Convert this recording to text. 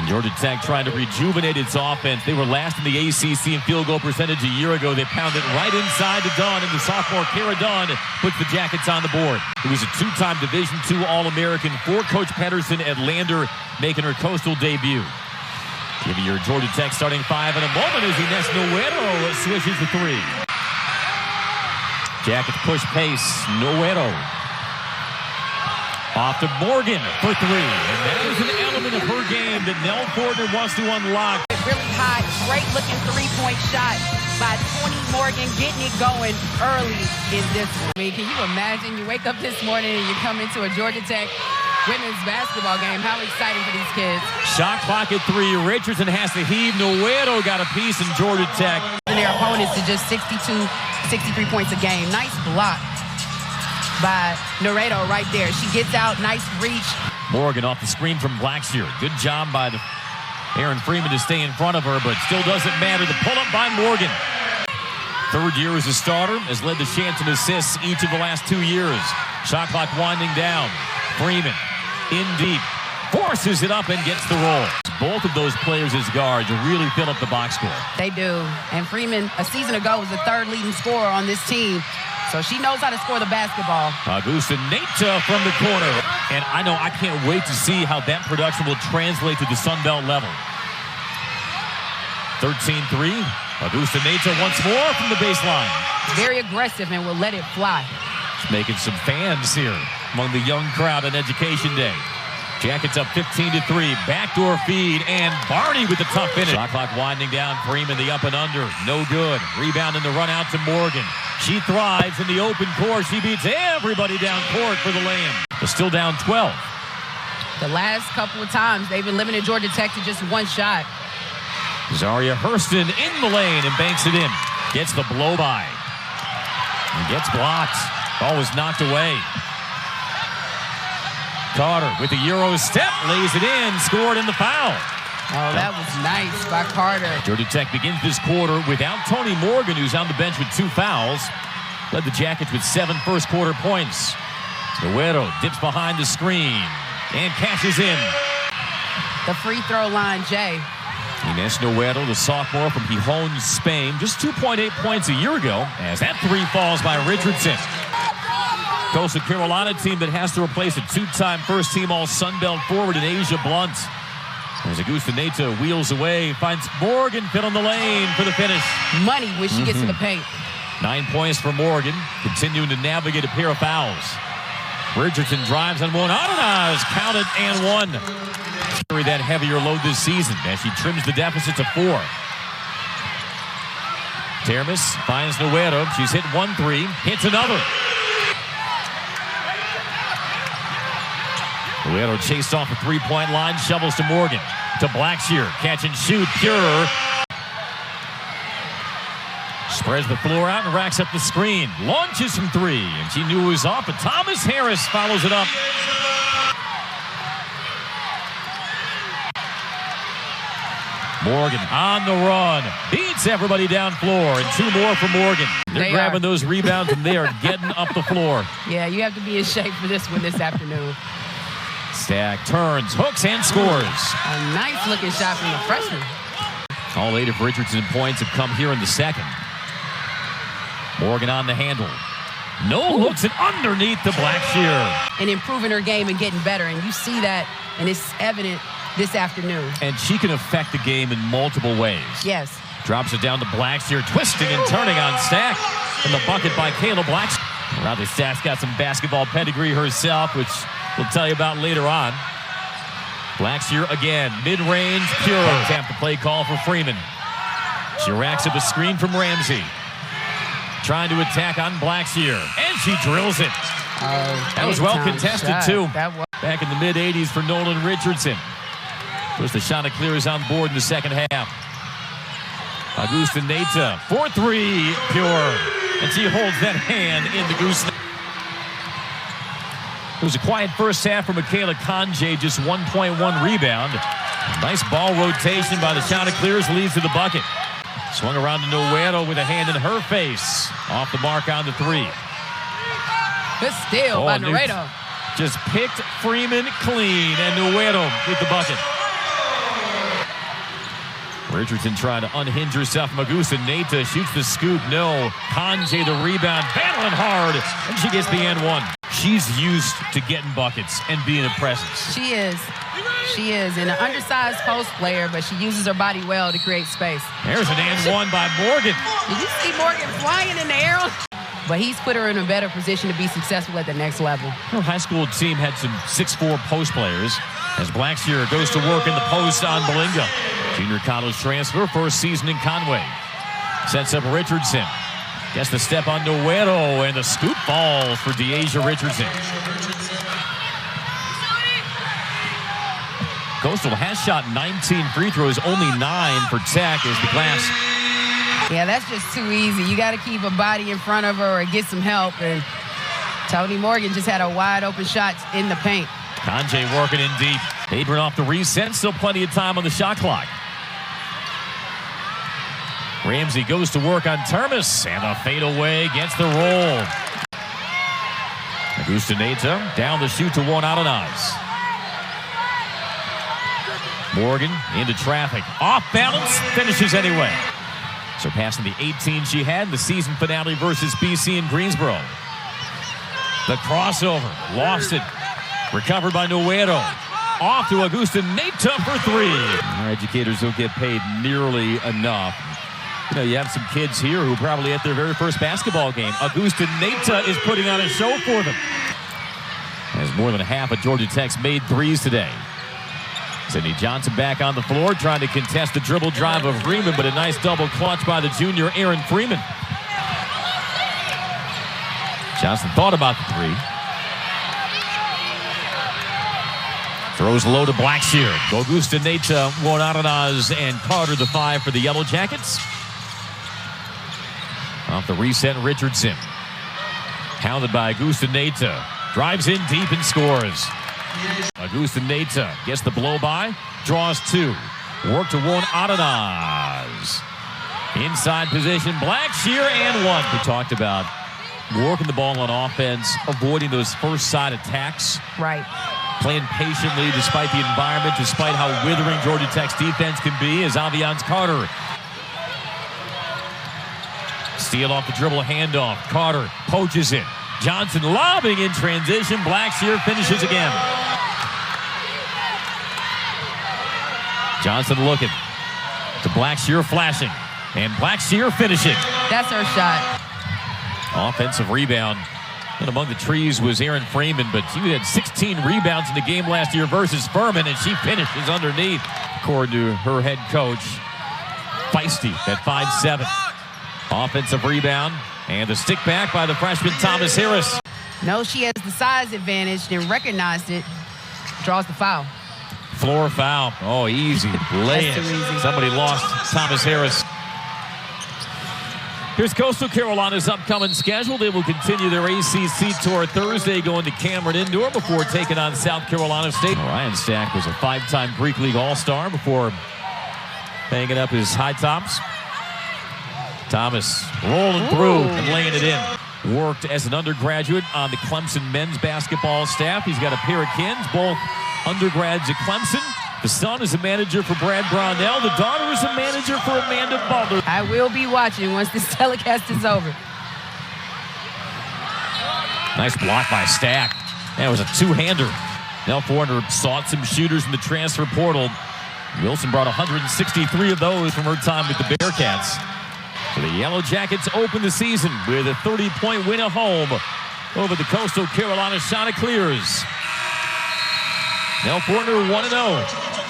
Georgia Tech trying to rejuvenate its offense. They were last in the ACC in field goal percentage a year ago. They pounded right inside to Dunn, and the sophomore Kara Dunn puts the Jackets on the board. It was a two-time Division II All-American for Coach Pedersen at Lander, making her Coastal debut. Give you your Georgia Tech starting five in a moment as Ines Noero switches to three. Jackets push pace. Noero off to Morgan for three. And that is an element of her game that Nell Fortner wants to unlock. Really hot, great-looking three-point shot by Tonie Morgan, getting it going early in this one. I mean, can you imagine? You wake up this morning and you come into a Georgia Tech women's basketball game. How exciting for these kids. Shot clock at three. Richardson has to heave. Noero got a piece in Georgia Tech. And their opponents to just 62, 63 points a game. Nice block by Noredo right there. She gets out, nice reach. Morgan off the screen from Blackshear. Good job by Aaron Freeman to stay in front of her, but still doesn't matter. The pull-up by Morgan. Third year as a starter, has led the chance and assists each of the last 2 years. Shot clock winding down. Freeman in deep, forces it up and gets the roll. Both of those players as guards really fill up the box score. They do. And Freeman, a season ago, was the third leading scorer on this team. So she knows how to score the basketball. Augustinaite from the corner. And I know I can't wait to see how that production will translate to the Sun Belt level. 13-3. Augustinaite once more from the baseline. Very aggressive and will let it fly. Just making some fans here among the young crowd on Education Day. Jackets up 15-3. Backdoor feed, and Barney with the tough finish. Shot clock winding down. Freeman, the up and under. No good. Rebound in the run out to Morgan. She thrives in the open court. She beats everybody down court for the lane. They're still down 12. The last couple of times, they've been limiting Georgia Tech to just one shot. Zaria Hurston in the lane and banks it in. Gets the blow by. And gets blocked. Ball was knocked away. Carter with the Euro step, lays it in, scored in the foul. Oh, that was nice by Carter. Georgia Tech begins this quarter without Tonie Morgan, who's on the bench with 2 fouls. Led the Jackets with 7 first-quarter points. Noero dips behind the screen and cashes in. The free throw line, Jay. Ines Noero, the sophomore from Gijón, Spain, just 2.8 points a year ago, as that three falls by Richardson. Coastal Carolina team that has to replace a 2-time first-team All-Sun Belt forward in Asia Blunt. As Augustinaite wheels away, finds Morgan fit on the lane for the finish. Money when she gets to the paint. 9 points for Morgan, continuing to navigate a pair of fouls. Richardson drives on one. Adonis counted and one. Carry that heavier load this season as she trims the deficit to 4. Termes finds Noero. She's hit 1-3, hits another. Noero chased off the three-point line, shovels to Morgan. To Blackshear, catch and shoot, pure. Spreads the floor out and racks up the screen. Launches from 3, and she knew it was off, but Thomas Harris follows it up. Morgan on the run. Beats everybody down floor, and 2 more for Morgan. They're grabbing those rebounds, and they are getting up the floor. Yeah, you have to be in shape for this one this afternoon. Stack turns, hooks, and scores. A nice-looking shot from the freshman. All 8 of Richardson's points have come here in the second. Morgan on the handle. No looks it underneath the Blackshear. And improving her game and getting better, and you see that, and it's evident this afternoon. And she can affect the game in multiple ways. Yes. Drops it down to Blackshear, twisting and turning on Stack. And the bucket by Kayla Blackshear. Rather, Stack's got some basketball pedigree herself, which we'll tell you about later on. Blackshear again, mid-range, pure. Tap the play call for Freeman. She racks up a screen from Ramsey. Trying to attack on Blackshear, and she drills it. That was well contested, shot. Too. Back in the mid-80s for Nolan Richardson. First, the Chanticleers on board in the second half. Augustinaite, 4-3, pure. And she holds that hand in the goose. It was a quiet first half for Michaela Conjay, just 1.1 rebound. Nice ball rotation by the Chanticleers, leads to the bucket. Swung around to Noero with a hand in her face. Off the mark on the 3. Good steal by Noero. Just picked Freeman clean, and Noero with the bucket. Richardson trying to unhinge herself from Augustinaite. Shoots the scoop. No. Conje the rebound. Battling hard. And she gets the and one. She's used to getting buckets and being a presence. She is. She is. And an undersized post player, but she uses her body well to create space. There's an and one by Morgan. Did you see Morgan flying in the air? But he's put her in a better position to be successful at the next level. Her high school team had some 6'4" post players as Blackshear goes to work in the post on Malinga. Junior college transfer, first season in Conway. Sets up Richardson. Gets the step on Nuero, and the scoop falls for Deasia Richardson. Coastal has shot 19 free throws, only 9 for Tech as the glass. Yeah, that's just too easy. You got to keep a body in front of her or get some help. And Tonie Morgan just had a wide open shot in the paint. Conje working in deep. Abram off the reset. Still plenty of time on the shot clock. Ramsey goes to work on Termes. And the fadeaway gets the roll. Augustinaite down the shoot to one out of Oz. Morgan into traffic. Off balance. Finishes anyway. Surpassing the 18 she had in the season finale versus BC in Greensboro. The crossover. Lost it. Recovered by Nuero. Off to Augustinaite for three. Our educators don't get paid nearly enough. You know, you have some kids here who probably at their very first basketball game. Augustinaite is putting on a show for them. As more than half of Georgia Tech's made threes today. Sydney Johnson back on the floor trying to contest the dribble drive of Freeman, but a nice double clutch by the junior Aaron Freeman. Johnson thought about the three. Throws low to Blackshear. Augustinaite, Wonaranaz, and Carter the 5 for the Yellow Jackets. Off the reset, Richardson. Hounded by Augustinaite. Drives in deep and scores. Augustinaite gets the blow by. Draws 2. Work to Wonaranaz. Inside position, Blackshear and 1. We talked about working the ball on offense, avoiding those first side attacks. Right. Playing patiently despite the environment, despite how withering Georgia Tech's defense can be, as Aviance Carter. Steal off the dribble, handoff. Carter poaches it. Johnson lobbing in transition. Blackshear finishes again. Johnson looking to Blackshear flashing. And Blackshear finishing. That's her shot. Offensive rebound. And among the trees was Aaron Freeman, but she had 16 rebounds in the game last year versus Furman, and she finishes underneath. According to her head coach, feisty at 5'7". Offensive rebound, and the stick back by the freshman Thomas Harris. No, she has the size advantage and recognized it. Draws the foul. Floor foul. Oh, easy. Lay it. Easy. Somebody lost Thomas Harris. Here's Coastal Carolina's upcoming schedule. They will continue their ACC tour Thursday, going to Cameron Indoor before taking on South Carolina State. Ryan Stack was a 5-time Greek League All-Star before hanging up his high tops. Thomas rolling through and laying it in. Worked as an undergraduate on the Clemson men's basketball staff. He's got a pair of kids, both undergrads at Clemson. The son is a manager for Brad Brownell. The daughter is a manager for Amanda Butler. I will be watching once this telecast is over. Nice block by Stack. That was a two-hander. Nell Fortner sought some shooters in the transfer portal. Wilson brought 163 of those from her time with the Bearcats. So the Yellow Jackets open the season with a 30-point win at home over the Coastal Carolina Chanticleers. Nell Fortner 1-0.